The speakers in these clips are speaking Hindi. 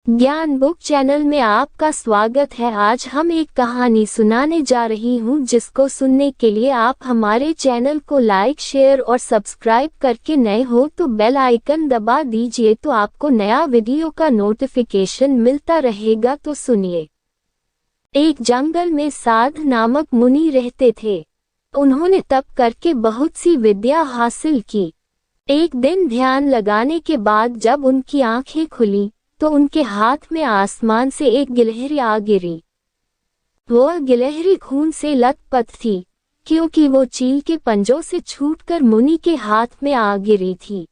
ज्ञान बुक चैनल में आपका स्वागत है। आज हम एक कहानी सुनाने जा रही हूँ जिसको सुनने के लिए आप हमारे चैनल को लाइक, शेयर और सब्सक्राइब करके नए हो तो बेल आइकन दबा दीजिए तो आपको नया वीडियो का नोटिफिकेशन मिलता रहेगा। तो सुनिए। एक जंगल में साध नामक मुनि रहते थे। उन्होंने तप करके बहुत सी विद्या हासिल की। एक दिन ध्यान लगाने के बाद जब उनकी आंखें खुली तो उनके हाथ में आसमान से एक गिलहरी आ गिरी। वह गिलहरी खून से लथपथ थी क्योंकि वो चील के पंजों से छूटकर मुनि के हाथ में आ गिरी थी।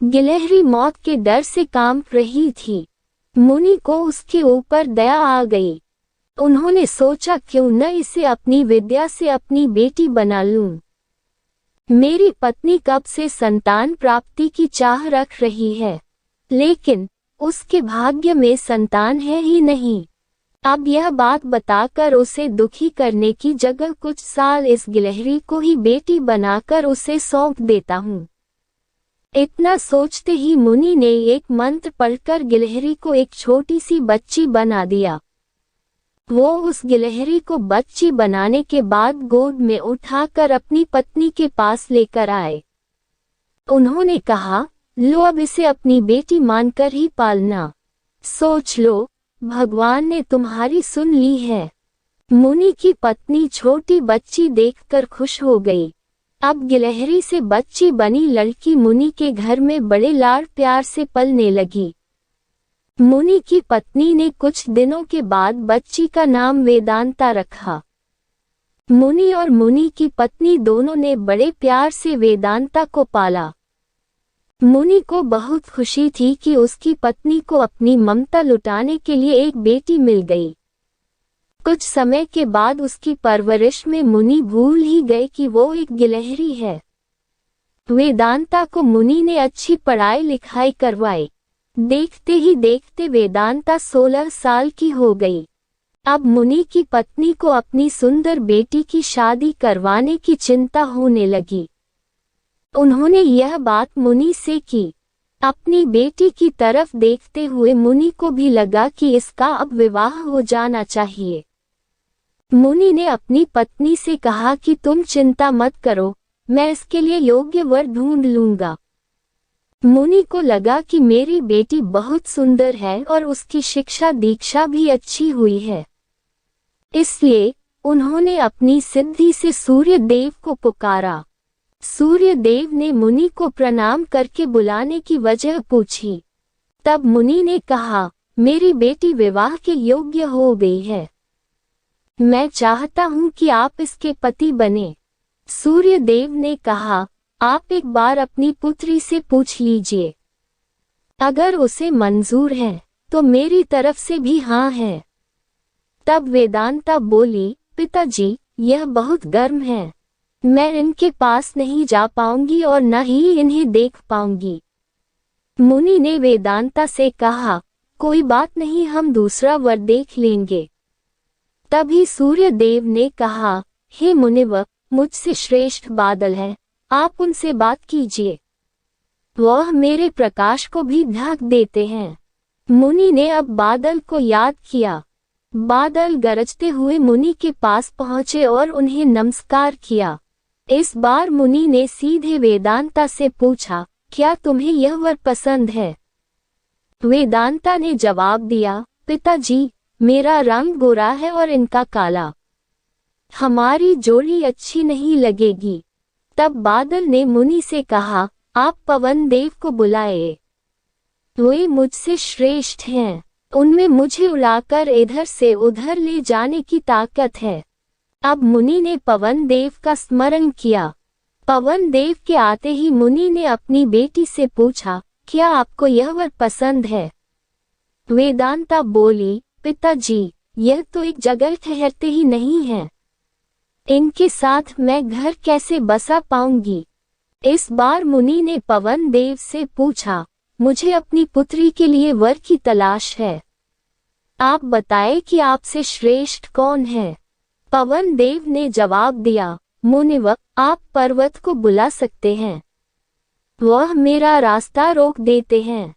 गिलहरी मौत के डर से कांप रही थी। मुनि को उसके ऊपर दया आ गई। उन्होंने सोचा क्यों न इसे अपनी विद्या से अपनी बेटी बना लूं। मेरी पत्नी कब से संतान प्राप्ति की चाह रख रही है, लेकिन उसके भाग्य में संतान है ही नहीं। अब यह बात बताकर उसे दुखी करने की जगह कुछ साल इस गिलहरी को ही बेटी बनाकर उसे सौंप देता हूँ। इतना सोचते ही मुनि ने एक मंत्र पढ़कर गिलहरी को एक छोटी सी बच्ची बना दिया। वो उस गिलहरी को बच्ची बनाने के बाद गोद में उठाकर अपनी पत्नी के पास लेकर आए। उन्होंने कहा, लो अब इसे अपनी बेटी मानकर ही पालना। सोच लो, भगवान ने तुम्हारी सुन ली है। मुनि की पत्नी छोटी बच्ची देखकर खुश हो गई। अब गिलहरी से बच्ची बनी लड़की मुनि के घर में बड़े लाड़ प्यार से पलने लगी। मुनि की पत्नी ने कुछ दिनों के बाद बच्ची का नाम वेदांता रखा। मुनि और मुनि की पत्नी दोनों ने बड़े प्यार से वेदांता को पाला। मुनि को बहुत खुशी थी कि उसकी पत्नी को अपनी ममता लुटाने के लिए एक बेटी मिल गई। कुछ समय के बाद उसकी परवरिश में मुनि भूल ही गए कि वो एक गिलहरी है। वेदांता को मुनि ने अच्छी पढ़ाई लिखाई करवाई। देखते ही देखते वेदांता 16 साल की हो गई। अब मुनि की पत्नी को अपनी सुंदर बेटी की शादी करवाने की चिंता होने लगी। उन्होंने यह बात मुनि से की। अपनी बेटी की तरफ देखते हुए मुनि को भी लगा कि इसका अब विवाह हो जाना चाहिए। मुनि ने अपनी पत्नी से कहा कि तुम चिंता मत करो, मैं इसके लिए योग्य वर ढूंढ लूंगा। मुनि को लगा कि मेरी बेटी बहुत सुंदर है और उसकी शिक्षा दीक्षा भी अच्छी हुई है। इसलिए उन्होंने अपनी सिद्धि से सूर्य देव को पुकारा। सूर्य देव ने मुनि को प्रणाम करके बुलाने की वजह पूछी। तब मुनि ने कहा, मेरी बेटी विवाह के योग्य हो गई है। मैं चाहता हूं कि आप इसके पति बने। सूर्य देव ने कहा, आप एक बार अपनी पुत्री से पूछ लीजिए। अगर उसे मंजूर है तो मेरी तरफ से भी हाँ है। तब वेदांता बोली, पिताजी, यह बहुत गर्म है। मैं इनके पास नहीं जा पाऊंगी और न ही इन्हें देख पाऊंगी। मुनि ने वेदांता से कहा, कोई बात नहीं, हम दूसरा वर देख लेंगे। तभी सूर्य देव ने कहा, हे मुनिवर, मुझसे श्रेष्ठ बादल है, आप उनसे बात कीजिए। वह मेरे प्रकाश को भी ढक देते हैं। मुनि ने अब बादल को याद किया। बादल गरजते हुए मुनि के पास पहुंचे और उन्हें नमस्कार किया। इस बार मुनि ने सीधे वेदांता से पूछा, क्या तुम्हें यह वर पसंद है? वेदांता ने जवाब दिया, पिताजी, मेरा रंग गोरा है और इनका काला। हमारी जोड़ी अच्छी नहीं लगेगी। तब बादल ने मुनि से कहा, आप पवन देव को बुलाए। वे मुझसे श्रेष्ठ हैं। उनमें मुझे उड़ाकर इधर से उधर ले जाने की ताकत है। अब मुनि ने पवन देव का स्मरण किया। पवन देव के आते ही मुनि ने अपनी बेटी से पूछा, क्या आपको यह वर पसंद है? वेदांता बोली, पिताजी, यह तो एक जगह ठहरते ही नहीं है। इनके साथ मैं घर कैसे बसा पाऊंगी? इस बार मुनि ने पवन देव से पूछा, मुझे अपनी पुत्री के लिए वर की तलाश है। आप बताएं कि आपसे श्रेष्ठ कौन है? पवन देव ने जवाब दिया, मुनिवर, आप पर्वत को बुला सकते हैं। वह मेरा रास्ता रोक देते हैं।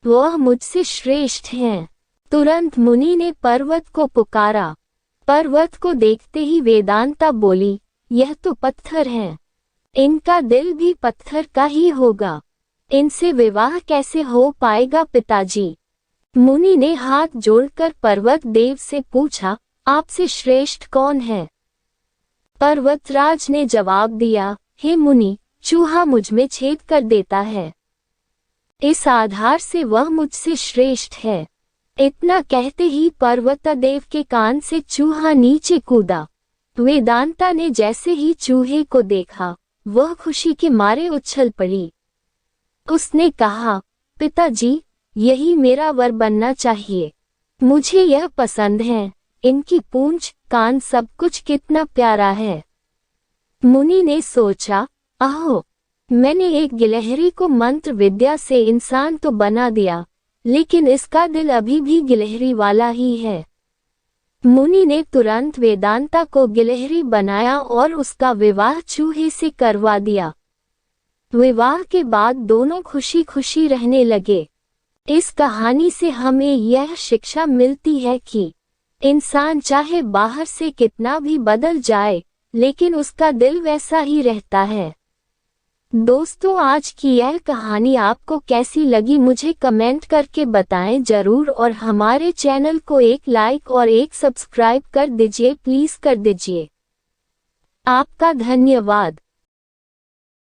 वह मुझसे श्रेष्ठ हैं। तुरंत मुनि ने पर्वत को पुकारा। पर्वत को देखते ही वेदांता बोली, यह तो पत्थर हैं। इनका दिल भी पत्थर का ही होगा। इनसे विवाह कैसे हो पाएगा पिताजी? मुनि ने हाथ जोड़कर पर्वत देव से पूछा, आपसे श्रेष्ठ कौन है? पर्वतराज ने जवाब दिया, हे मुनि, चूहा मुझ में छेद कर देता है। इस आधार से वह मुझसे श्रेष्ठ है। इतना कहते ही पर्वतदेव के कान से चूहा नीचे कूदा। वेदांता ने जैसे ही चूहे को देखा, वह खुशी के मारे उछल पड़ी। उसने कहा, पिताजी, यही मेरा वर बनना चाहिए। मुझे यह पसंद है। इनकी पूंछ, कान, सब कुछ कितना प्यारा है। मुनि ने सोचा, आहो, मैंने एक गिलहरी को मंत्र विद्या से इंसान तो बना दिया, लेकिन इसका दिल अभी भी गिलहरी वाला ही है। मुनि ने तुरंत वेदांता को गिलहरी बनाया और उसका विवाह चूहे से करवा दिया। विवाह के बाद दोनों खुशी खुशी रहने लगे। इस कहानी से हमें यह शिक्षा मिलती है कि इंसान चाहे बाहर से कितना भी बदल जाए, लेकिन उसका दिल वैसा ही रहता है। दोस्तों, आज की यह कहानी आपको कैसी लगी मुझे कमेंट करके बताएं जरूर, और हमारे चैनल को एक लाइक और एक सब्सक्राइब कर दीजिए, प्लीज कर दीजिए। आपका धन्यवाद।